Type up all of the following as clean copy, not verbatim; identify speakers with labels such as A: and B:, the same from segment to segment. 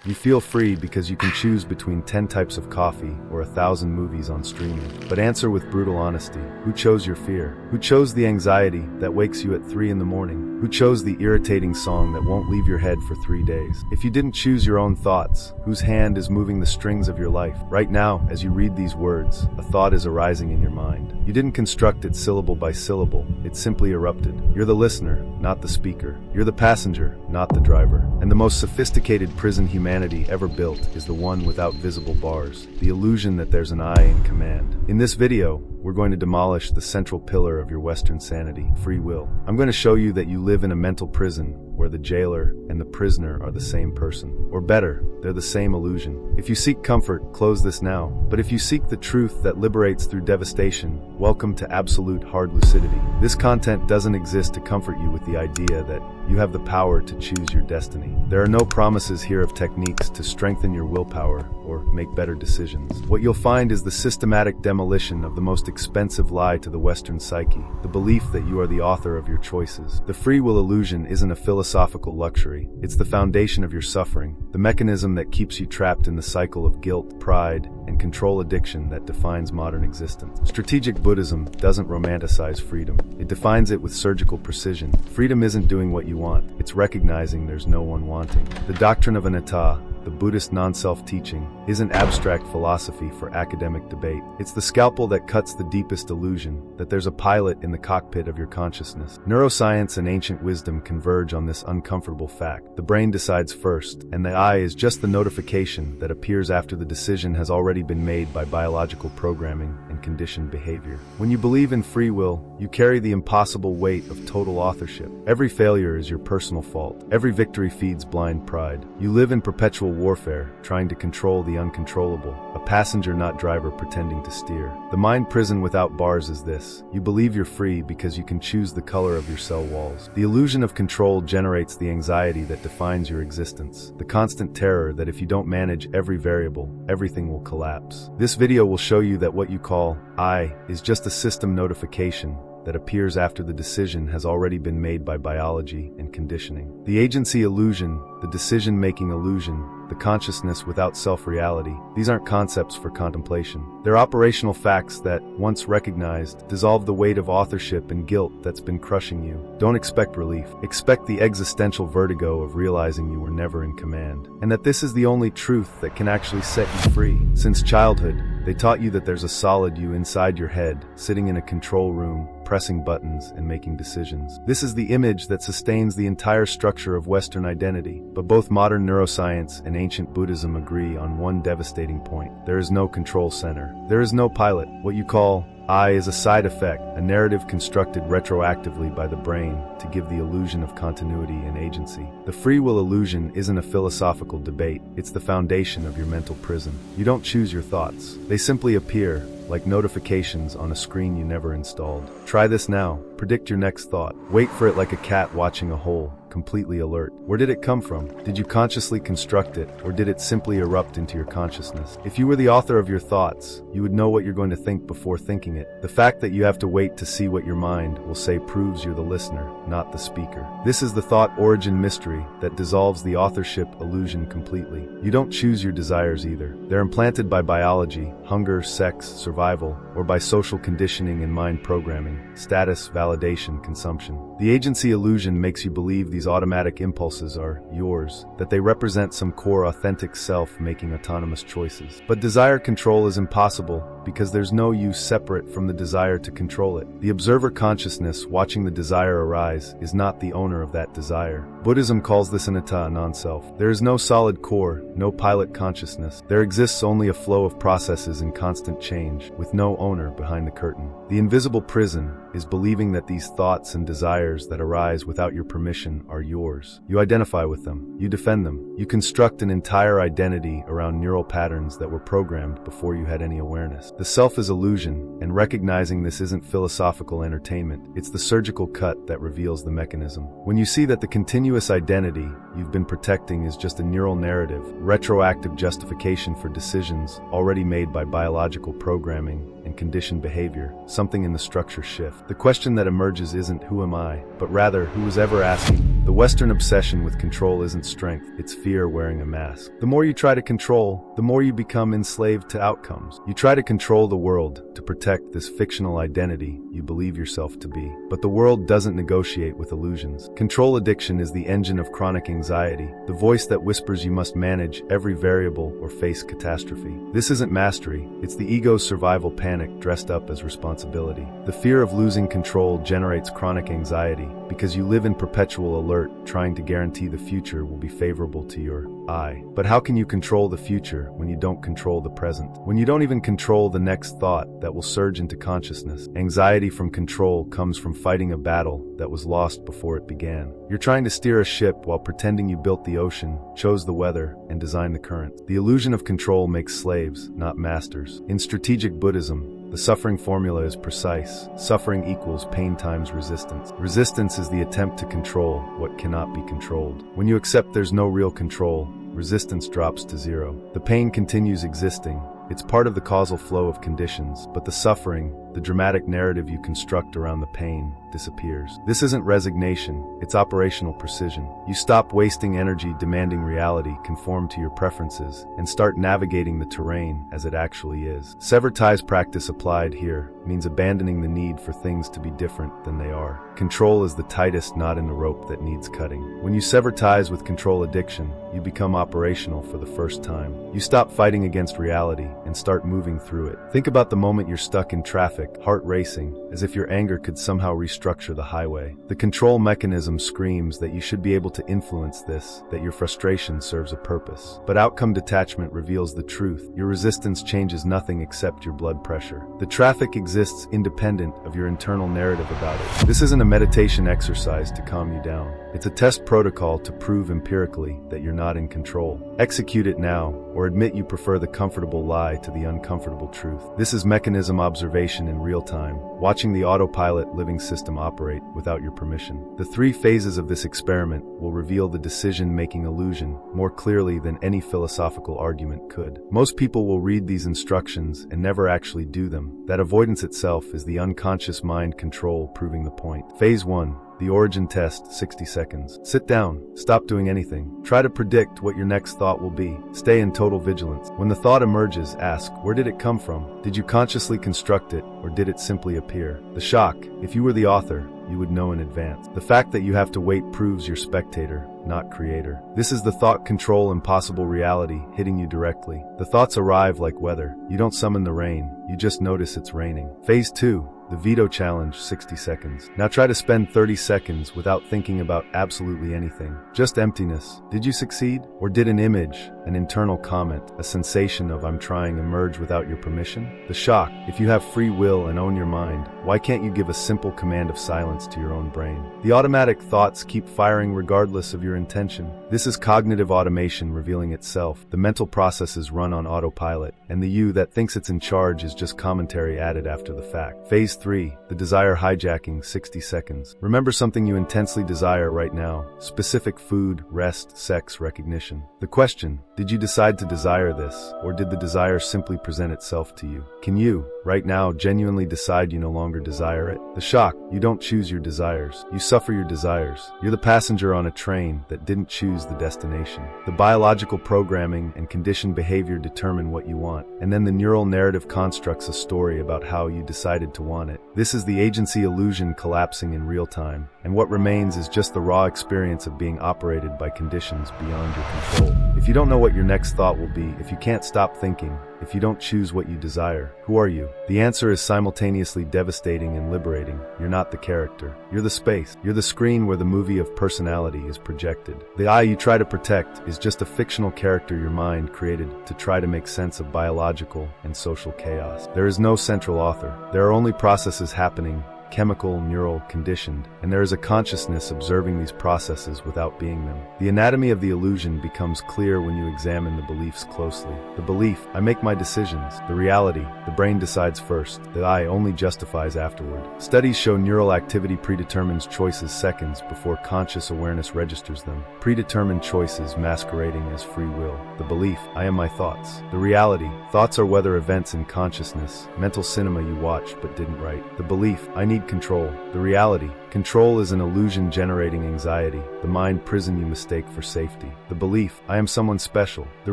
A: You feel free because you can choose between 10 types of coffee or 1,000 movies on streaming. But answer with brutal honesty. Who chose your fear? Who chose the anxiety that wakes you at 3 in the morning? Who chose the irritating song that won't leave your head for 3 days? If you didn't choose your own thoughts, whose hand is moving the strings of your life? Right now, as you read these words, a thought is arising in your mind. You didn't construct it syllable by syllable, it simply erupted. You're the listener, not the speaker. You're the passenger, not the driver. And the most sophisticated prison humanity ever built is the one without visible bars, the illusion that there's an I in command. In this video, we're going to demolish the central pillar of your Western sanity, free will. I'm going to show you that you live in a mental prison where the jailer and the prisoner are the same person. Or better, they're the same illusion. If you seek comfort, close this now. But if you seek the truth that liberates through devastation, welcome to absolute hard lucidity. This content doesn't exist to comfort you with the idea that you have the power to choose your destiny. There are no promises here of techniques to strengthen your willpower or make better decisions. What you'll find is the systematic demolition of the most expensive lie to the Western psyche, the belief that you are the author of your choices. The free will illusion isn't a philosophical luxury. It's the foundation of your suffering, the mechanism that keeps you trapped in the cycle of guilt, pride, and control addiction that defines modern existence. Strategic Buddhism doesn't romanticize freedom. It defines it with surgical precision. Freedom isn't doing what you want. It's recognizing there's no one wanting. The doctrine of Anatta, the Buddhist non-self teaching, isn't abstract philosophy for academic debate. It's the scalpel that cuts the deepest illusion, that there's a pilot in the cockpit of your consciousness. Neuroscience and ancient wisdom converge on this uncomfortable fact. The brain decides first, and the I is just the notification that appears after the decision has already been made by biological programming and conditioned behavior. When you believe in free will, you carry the impossible weight of total authorship. Every failure is your personal fault. Every victory feeds blind pride. You live in perpetual warfare, trying to control the uncontrollable, a passenger not driver pretending to steer. The mind prison without bars is this: you believe you're free because you can choose the color of your cell walls. The illusion of control generates the anxiety that defines your existence, the constant terror that if you don't manage every variable, everything will collapse. This video will show you that what you call I is just a system notification that appears after the decision has already been made by biology and conditioning. The agency illusion, the decision-making illusion, the consciousness without self-reality, these aren't concepts for contemplation. They're operational facts that, once recognized, dissolve the weight of authorship and guilt that's been crushing you. Don't expect relief. Expect the existential vertigo of realizing you were never in command, and that this is the only truth that can actually set you free. Since childhood, they taught you that there's a solid you inside your head, sitting in a control room, pressing buttons and making decisions. This is the image that sustains the entire structure of Western identity. But both modern neuroscience and ancient Buddhism agree on one devastating point. There is no control center. There is no pilot. What you call I is a side effect, a narrative constructed retroactively by the brain to give the illusion of continuity and agency. The free will illusion isn't a philosophical debate, it's the foundation of your mental prison. You don't choose your thoughts. They simply appear, like notifications on a screen you never installed. Try this now. Predict your next thought. Wait for it like a cat watching a hole, completely alert. Where did it come from? Did you consciously construct it, or did it simply erupt into your consciousness? If you were the author of your thoughts, you would know what you're going to think before thinking it. The fact that you have to wait to see what your mind will say proves you're the listener, not the speaker. This is the thought origin mystery that dissolves the authorship illusion completely. You don't choose your desires either. They're implanted by biology, hunger, sex, survival, or by social conditioning and mind programming, status, validation, consumption. The agency illusion makes you believe these automatic impulses are yours, that they represent some core authentic self making autonomous choices. But desire control is impossible because there's no you separate from the desire to control it. The observer consciousness watching the desire arise is not the owner of that desire. Buddhism calls this anatta, non-self. There is no solid core, no pilot consciousness. There exists only a flow of processes in constant change, with no owner behind the curtain. The invisible prison is believing that these thoughts and desires that arise without your permission are yours. You identify with them. You defend them. You construct an entire identity around neural patterns that were programmed before you had any awareness. The self is illusion, and recognizing this isn't philosophical entertainment. It's the surgical cut that reveals the mechanism. When you see that the continuous identity you've been protecting is just a neural narrative, retroactive justification for decisions already made by biological programming and conditioned behavior, something in the structure shifts. The question that emerges isn't who am I, but rather who was ever asking. The Western obsession with control isn't strength, it's fear wearing a mask. The more you try to control, the more you become enslaved to outcomes. You try to control the world to protect this fictional identity you believe yourself to be. But the world doesn't negotiate with illusions. Control addiction is the engine of chronic anxiety, the voice that whispers you must manage every variable or face catastrophe. This isn't mastery, it's the ego's survival panic dressed up as responsibility. The fear of losing control generates chronic anxiety because you live in perpetual alert, trying to guarantee the future will be favorable to your I. But how can you control the future when you don't control the present? When you don't even control the next thought that will surge into consciousness? Anxiety from control comes from fighting a battle that was lost before it began. You're trying to steer a ship while pretending you built the ocean, chose the weather, and designed the current. The illusion of control makes slaves, not masters. In Strategic Buddhism, the suffering formula is precise. Suffering equals pain times resistance. Resistance is the attempt to control what cannot be controlled. When you accept there's no real control, resistance drops to zero. The pain continues existing. It's part of the causal flow of conditions, but the suffering, the dramatic narrative you construct around the pain, disappears. This isn't resignation, it's operational precision. You stop wasting energy demanding reality conform to your preferences and start navigating the terrain as it actually is. Sever ties practice applied here means abandoning the need for things to be different than they are. Control is the tightest knot in the rope that needs cutting. When you sever ties with control addiction, you become operational for the first time. You stop fighting against reality and start moving through it. Think about the moment you're stuck in traffic, heart racing, as if your anger could somehow restructure the highway. The control mechanism screams that you should be able to influence this, that your frustration serves a purpose. But outcome detachment reveals the truth. Your resistance changes nothing except your blood pressure. The traffic exists independent of your internal narrative about it. This isn't a meditation exercise to calm you down. It's a test protocol to prove empirically that you're not in control. Execute it now, or admit you prefer the comfortable lie to the uncomfortable truth. This is mechanism observation in real time, watching the autopilot living system operate without your permission. The 3 phases of this experiment will reveal the decision-making illusion more clearly than any philosophical argument could. Most people will read these instructions and never actually do them. That avoidance itself is the unconscious mind control proving the point. Phase 1. The origin test, 60 seconds. Sit down, stop doing anything. Try to predict what your next thought will be. Stay in total vigilance. When the thought emerges, ask, where did it come from? Did you consciously construct it, or did it simply appear? The shock, if you were the author, you would know in advance. The fact that you have to wait proves you're spectator, not creator. This is the thought control impossible reality hitting you directly. The thoughts arrive like weather. You don't summon the rain, you just notice it's raining. Phase 2. The veto challenge, 60 seconds. Now try to spend 30 seconds without thinking about absolutely anything. Just emptiness. Did you succeed? Or did an image, an internal comment, a sensation of I'm trying emerge without your permission? The shock. If you have free will and own your mind, why can't you give a simple command of silence to your own brain? The automatic thoughts keep firing regardless of your intention. This is cognitive automation revealing itself. The mental processes run on autopilot, and the you that thinks it's in charge is just commentary added after the fact. Phase 3. The desire hijacking, 60 seconds. Remember something you intensely desire right now. Specific food, rest, sex, recognition. The question, did you decide to desire this, or did the desire simply present itself to you? Can you, right now, genuinely decide you no longer desire it? The shock, you don't choose your desires. You suffer your desires. You're the passenger on a train that didn't choose the destination. The biological programming and conditioned behavior determine what you want, and then the neural narrative constructs a story about how you decided to want it. This is the agency illusion collapsing in real time, and what remains is just the raw experience of being operated by conditions beyond your control. If you don't know what your next thought will be, if you can't stop thinking, if you don't choose what you desire, who are you? The answer is simultaneously devastating and liberating. You're not the character. You're the space. You're the screen where the movie of personality is projected. The I you try to protect is just a fictional character your mind created to try to make sense of biological and social chaos. There is no central author. There are only processes happening chemical, neural, conditioned, and there is a consciousness observing these processes without being them. The anatomy of the illusion becomes clear when you examine the beliefs closely. The belief, I make my decisions. The reality, the brain decides first. The I only justifies afterward. Studies show neural activity predetermines choices seconds before conscious awareness registers them. Predetermined choices masquerading as free will. The belief, I am my thoughts. The reality, thoughts are weather events in consciousness, mental cinema you watched but didn't write. The belief, I need control. The reality, control is an illusion generating anxiety, the mind prison you mistake for safety. The belief, I am someone special. The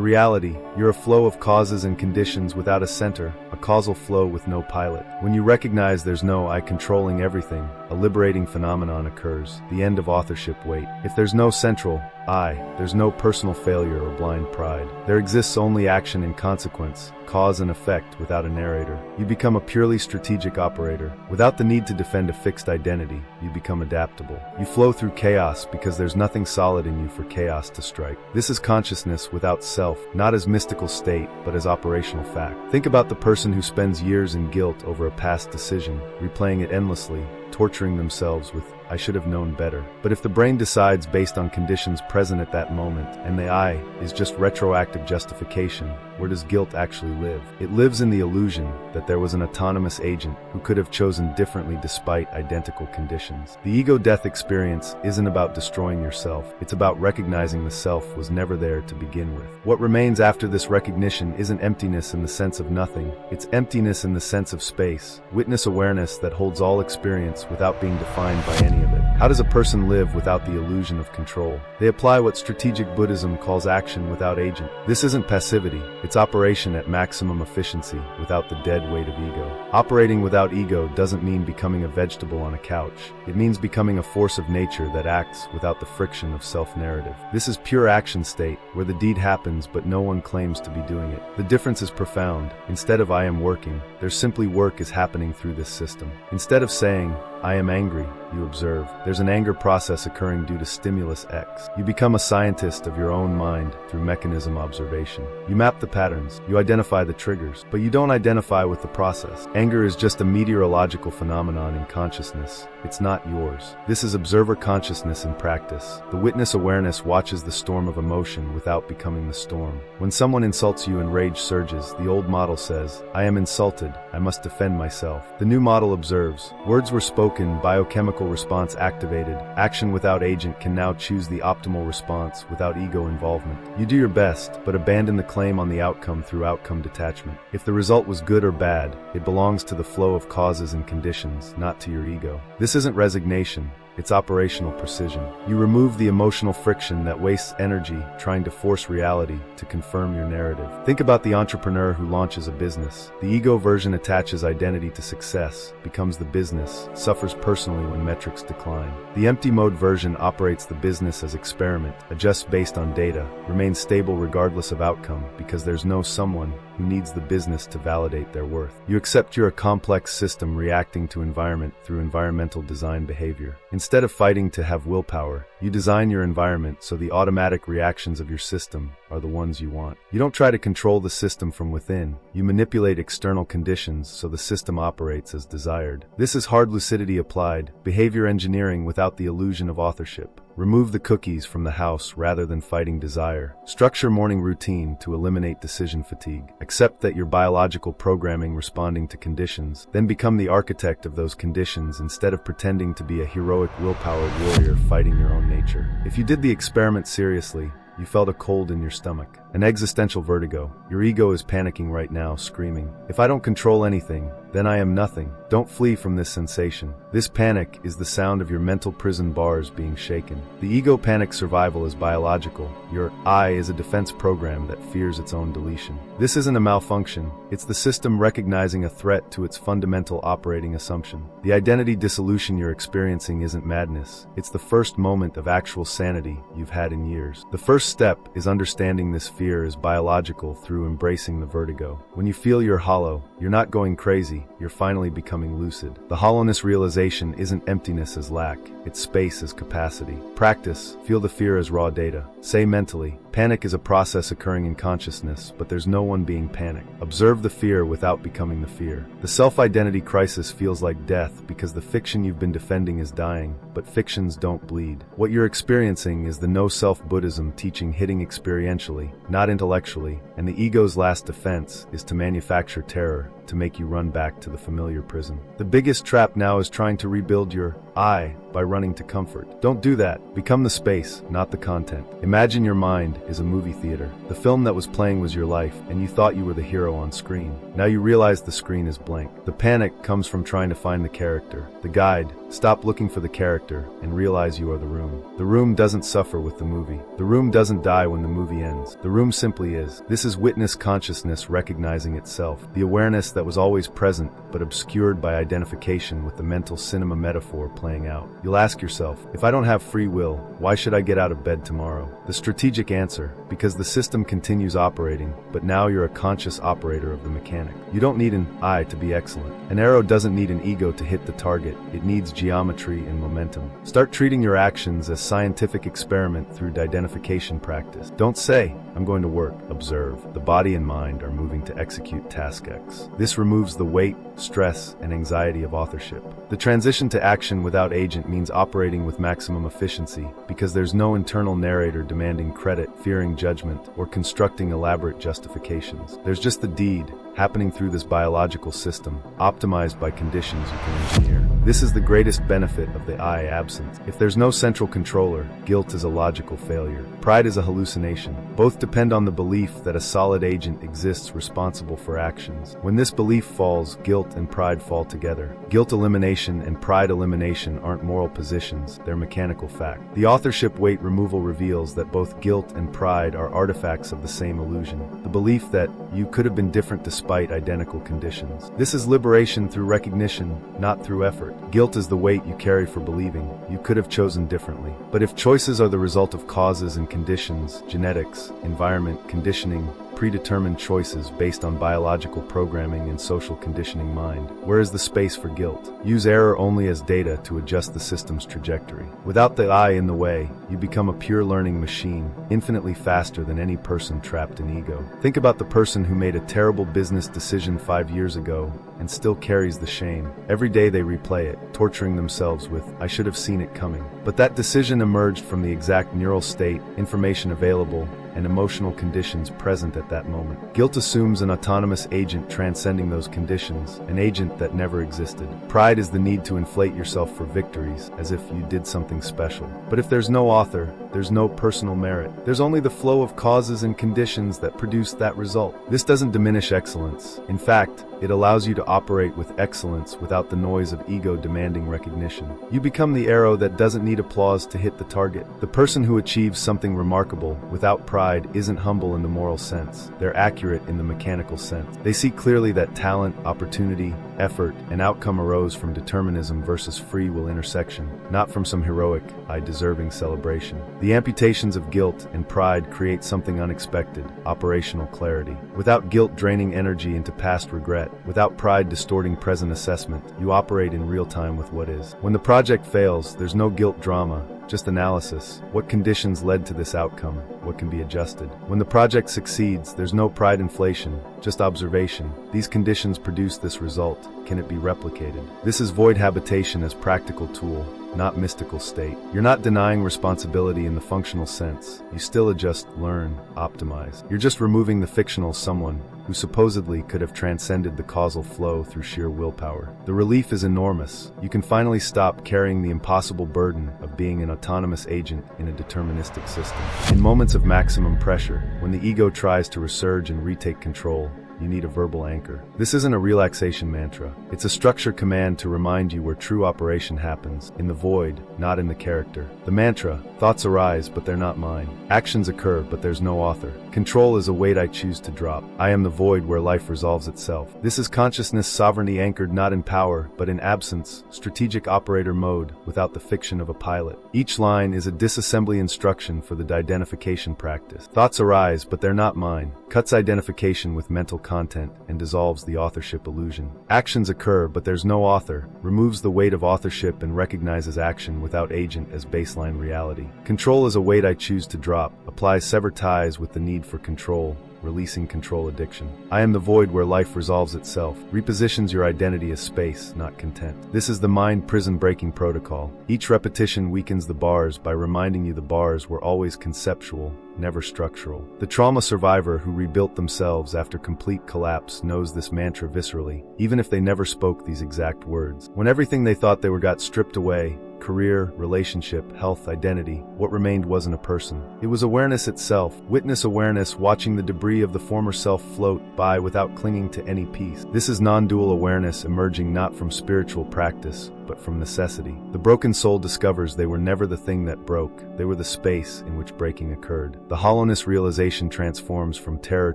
A: reality, you're a flow of causes and conditions without a center, a causal flow with no pilot. When you recognize there's no I controlling everything, a liberating phenomenon occurs, the end of authorship weight. If there's no central I, there's no personal failure or blind pride. There exists only action and consequence, cause and effect without a narrator. You become a purely strategic operator. Without the need to defend a fixed identity, you become adaptable. You flow through chaos because there's nothing solid in you for chaos to strike. This is consciousness without self, not as mystical state, but as operational fact. Think about the person who spends years in guilt over a past decision, replaying it endlessly, torturing themselves with, I should have known better. But if the brain decides based on conditions present at that moment, and the I is just retroactive justification, where does guilt actually live? It lives in the illusion that there was an autonomous agent who could have chosen differently despite identical conditions. The ego-death experience isn't about destroying yourself, it's about recognizing the self was never there to begin with. What remains after this recognition isn't emptiness in the sense of nothing, it's emptiness in the sense of space, witness awareness that holds all experience without being defined by any of it. How does a person live without the illusion of control? They apply what Strategic Buddhism calls action without agent. This isn't passivity, it's operation at maximum efficiency without the dead weight of ego. Operating without ego doesn't mean becoming a vegetable on a couch. It means becoming a force of nature that acts without the friction of self-narrative. This is pure action state, where the deed happens but no one claims to be doing it. The difference is profound. Instead of I am working, there's simply work is happening through this system. Instead of saying, I am angry, you observe. There's an anger process occurring due to stimulus X. You become a scientist of your own mind through mechanism observation. You map the patterns, you identify the triggers, but you don't identify with the process. Anger is just a meteorological phenomenon in consciousness. It's not yours. This is observer consciousness in practice. The witness awareness watches the storm of emotion without becoming the storm. When someone insults you and rage surges, the old model says, I am insulted, I must defend myself. The new model observes, words were spoken, biochemical response activated, action without agent can now choose the optimal response without ego involvement. You do your best, but abandon the claim on the outcome through outcome detachment. If the result was good or bad, it belongs to the flow of causes and conditions, not to your ego. This isn't resignation. It's operational precision. You remove the emotional friction that wastes energy trying to force reality to confirm your narrative. Think about the entrepreneur who launches a business. The ego version attaches identity to success, becomes the business, suffers personally when metrics decline. The empty mode version operates the business as experiment, adjusts based on data, remains stable regardless of outcome because there's no someone who needs the business to validate their worth. You accept you're a complex system reacting to environment through environmental design behavior. Instead of fighting to have willpower, you design your environment so the automatic reactions of your system are the ones you want. You don't try to control the system from within. You manipulate external conditions so the system operates as desired. This is hard lucidity applied, behavior engineering without the illusion of authorship. Remove the cookies from the house rather than fighting desire. Structure morning routine to eliminate decision fatigue. Accept that your biological programming responding to conditions, then become the architect of those conditions instead of pretending to be a heroic willpower warrior fighting your own nature. If you did the experiment seriously, you felt a cold in your stomach, an existential vertigo. Your ego is panicking right now, screaming, if I don't control anything, then I am nothing. Don't flee from this sensation. This panic is the sound of your mental prison bars being shaken. The ego panic survival is biological. Your I is a defense program that fears its own deletion. This isn't a malfunction. It's the system recognizing a threat to its fundamental operating assumption. The identity dissolution you're experiencing isn't madness. It's the first moment of actual sanity you've had in years. The first first step is understanding this fear is biological through embracing the vertigo. When you feel you're hollow, you're not going crazy, you're finally becoming lucid. The hollowness realization isn't emptiness as lack, it's space as capacity. Practice, feel the fear as raw data. Say mentally, panic is a process occurring in consciousness, but there's no one being panicked. Observe the fear without becoming the fear. The self-identity crisis feels like death because the fiction you've been defending is dying, but fictions don't bleed. What you're experiencing is the no-self Buddhism teaching hitting experientially, not intellectually, and the ego's last defense is to manufacture terror, to make you run back to the familiar prison. The biggest trap now is trying to rebuild your I by running to comfort. Don't do that. Become the space, not the content. Imagine your mind is a movie theater. The film that was playing was your life, and you thought you were the hero on screen. Now you realize the screen is blank. The panic comes from trying to find the character. The guide, stop looking for the character and realize you are the room. The room doesn't suffer with the movie. The room doesn't die when the movie ends. The room simply is. This is witness consciousness recognizing itself. The awareness that was always present but obscured by identification with the mental cinema metaphor playing out. You'll ask yourself, if I don't have free will, why should I get out of bed tomorrow? The strategic answer, because the system continues operating, but now you're a conscious operator of the mechanic. You don't need an I to be excellent. An arrow doesn't need an ego to hit the target. It needs geometry and momentum. Start treating your actions as scientific experiment through identification practice. Don't say, I'm going to work. Observe. The body and mind are moving to execute task X. This removes the weight, stress, and anxiety of authorship. The transition to action without agent means operating with maximum efficiency because there's no internal narrator demanding credit, fearing judgment, or constructing elaborate justifications. There's just the deed happening through this biological system, optimized by conditions you can engineer. This is the greatest benefit of the I absence. If there's no central controller, guilt is a logical failure. Pride is a hallucination. Both depend on the belief that a solid agent exists responsible for actions. When this belief falls, guilt and pride fall together. Guilt elimination and pride elimination aren't moral positions, they're mechanical fact. The authorship weight removal reveals that both guilt and pride are artifacts of the same illusion. The belief that you could have been different despite identical conditions. This is liberation through recognition, not through effort. Guilt is the weight you carry for believing you could have chosen differently. But if choices are the result of causes and conditions, genetics, environment, conditioning, predetermined choices based on biological programming and social conditioning mind, where is the space for guilt? Use error only as data to adjust the system's trajectory. Without the I in the way, you become a pure learning machine, infinitely faster than any person trapped in ego. Think about the person who made a terrible business decision 5 years ago and still carries the shame. Every day they replay it, torturing themselves with, I should have seen it coming. But that decision emerged from the exact neural state, information available, and emotional conditions present at that moment. Guilt assumes an autonomous agent transcending those conditions, an agent that never existed. Pride is the need to inflate yourself for victories, as if you did something special. But if there's no author, there's no personal merit. There's only the flow of causes and conditions that produce that result. This doesn't diminish excellence. In fact, it allows you to operate with excellence without the noise of ego demanding recognition. You become the arrow that doesn't need applause to hit the target. The person who achieves something remarkable without pride isn't humble in the moral sense. They're accurate in the mechanical sense. They see clearly that talent, opportunity, effort, and outcome arose from determinism versus free will intersection, not from some heroic, I-deserving celebration. The amputations of guilt and pride create something unexpected, operational clarity. Without guilt draining energy into past regret, without pride distorting present assessment, you operate in real time with what is. When the project fails, there's no guilt drama, just analysis. What conditions led to this outcome? What can be adjusted? When the project succeeds, there's no pride inflation, just observation. These conditions produce this result. Can it be replicated? This is void habitation as practical tool, not mystical state. You're not denying responsibility in the functional sense. You still adjust, learn, optimize. You're just removing the fictional someone who supposedly could have transcended the causal flow through sheer willpower. The relief is enormous. You can finally stop carrying the impossible burden of being an autonomous agent in a deterministic system. In moments of maximum pressure, when the ego tries to resurge and retake control, you need a verbal anchor. This isn't a relaxation mantra. It's a structure command to remind you where true operation happens, in the void, not in the character. The mantra: thoughts arise, but they're not mine. Actions occur, but there's no author. Control is a weight I choose to drop. I am the void where life resolves itself. This is consciousness sovereignty anchored not in power, but in absence, strategic operator mode, without the fiction of a pilot. Each line is a disassembly instruction for the identification practice. Thoughts arise, but they're not mine. Cuts identification with mental content and dissolves the authorship illusion. Actions occur, but there's no author. Removes the weight of authorship and recognizes action without agent as baseline reality. Control is a weight I choose to drop. Applies sever ties with the need for control, releasing control addiction. I am the void where life resolves itself. Repositions your identity as space, not content. This is the mind prison breaking protocol. Each repetition weakens the bars by reminding you the bars were always conceptual, never structural. The trauma survivor who rebuilt themselves after complete collapse knows this mantra viscerally, even if they never spoke these exact words. When everything they thought they were got stripped away, career, relationship, health, identity, what remained wasn't a person. It was awareness itself, witness awareness, watching the debris of the former self float by without clinging to any piece. This is non-dual awareness emerging not from spiritual practice, but from necessity. The broken soul discovers they were never the thing that broke, they were the space in which breaking occurred. The hollowness realization transforms from terror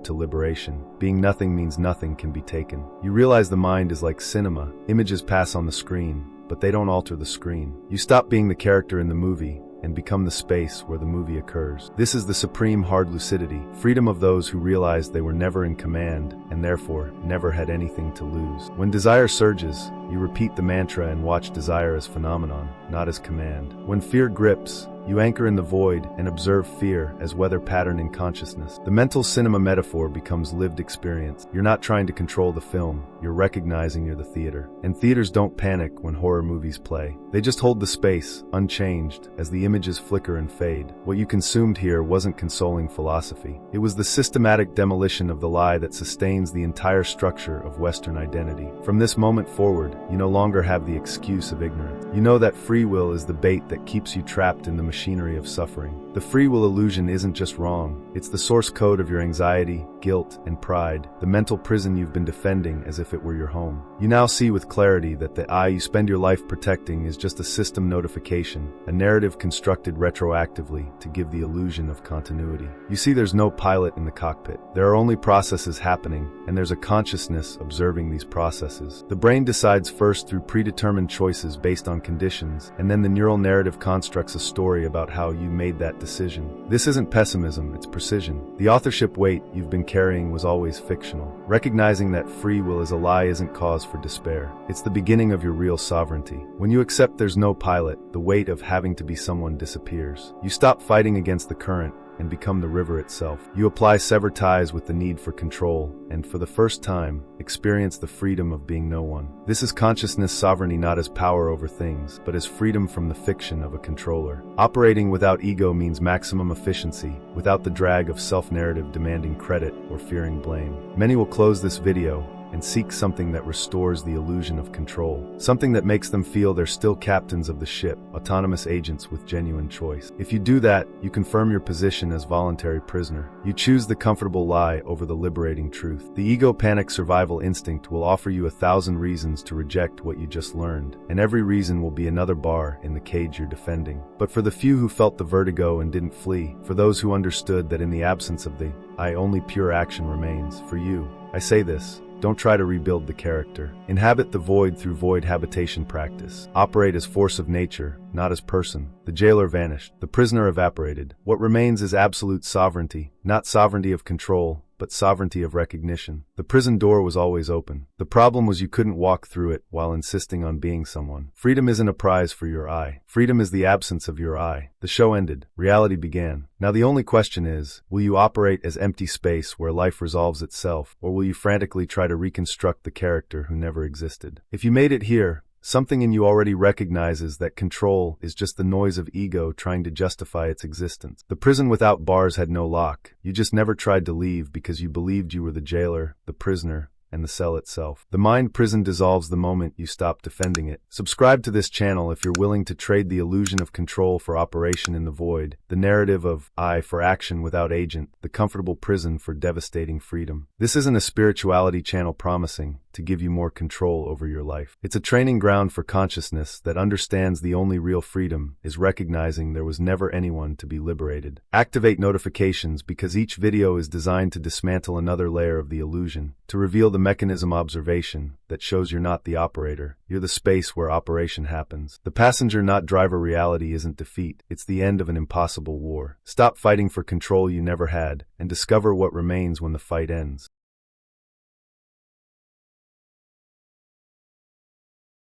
A: to liberation. Being nothing means nothing can be taken. You realize the mind is like cinema. Images pass on the screen, but they don't alter the screen. You stop being the character in the movie and become the space where the movie occurs. This is the supreme hard lucidity, freedom of those who realized they were never in command and therefore never had anything to lose. When desire surges, you repeat the mantra and watch desire as phenomenon, not as command. When fear grips, you anchor in the void and observe fear as weather pattern in consciousness. The mental cinema metaphor becomes lived experience. You're not trying to control the film, you're recognizing you're the theater. And theaters don't panic when horror movies play. They just hold the space, unchanged, as the images flicker and fade. What you consumed here wasn't consoling philosophy. It was the systematic demolition of the lie that sustains the entire structure of Western identity. From this moment forward, you no longer have the excuse of ignorance. You know that free will is the bait that keeps you trapped in the machinery of suffering. The free will illusion isn't just wrong, it's the source code of your anxiety, guilt, and pride, the mental prison you've been defending as if it were your home. You now see with clarity that the I you spend your life protecting is just a system notification, a narrative constructed retroactively to give the illusion of continuity. You see there's no pilot in the cockpit. There are only processes happening, and there's a consciousness observing these processes. The brain decides first through predetermined choices based on conditions, and then the neural narrative constructs a story about how you made that decision. This isn't pessimism, it's precision. The authorship weight you've been carrying was always fictional. Recognizing that free will is a lie isn't cause for despair. It's the beginning of your real sovereignty. When you accept there's no pilot, the weight of having to be someone disappears. You stop fighting against the current and become the river itself. You apply sever ties with the need for control, and for the first time, experience the freedom of being no one. This is consciousness sovereignty not as power over things, but as freedom from the fiction of a controller. Operating without ego means maximum efficiency, without the drag of self-narrative demanding credit or fearing blame. Many will close this video and seek something that restores the illusion of control, something that makes them feel they're still captains of the ship, autonomous agents with genuine choice. If you do that, you confirm your position as voluntary prisoner. You choose the comfortable lie over the liberating truth. The ego panic survival instinct will offer you 1,000 reasons to reject what you just learned, and every reason will be another bar in the cage you're defending. But for the few who felt the vertigo and didn't flee, for those who understood that in the absence of the I, only pure action remains, for you, I say this: don't try to rebuild the character. Inhabit the void through void habitation practice. Operate as force of nature, not as person. The jailer vanished. The prisoner evaporated. What remains is absolute sovereignty, not sovereignty of control, but sovereignty of recognition. The prison door was always open. The problem was you couldn't walk through it while insisting on being someone. Freedom isn't a prize for your I. Freedom is the absence of your I. The show ended. Reality began. Now the only question is, will you operate as empty space where life resolves itself, or will you frantically try to reconstruct the character who never existed? If you made it here, something in you already recognizes that control is just the noise of ego trying to justify its existence. The prison without bars had no lock. You just never tried to leave because you believed you were the jailer, the prisoner, and the cell itself. The mind prison dissolves the moment you stop defending it. Subscribe to this channel if you're willing to trade the illusion of control for operation in the void, the narrative of I for action without agent, the comfortable prison for devastating freedom. This isn't a spirituality channel promising to give you more control over your life. It's a training ground for consciousness that understands the only real freedom is recognizing there was never anyone to be liberated. Activate notifications because each video is designed to dismantle another layer of the illusion, to reveal the mechanism observation that shows you're not the operator. You're the space where operation happens. The passenger not driver reality isn't defeat. It's the end of an impossible war. Stop fighting for control you never had and discover what remains when the fight ends.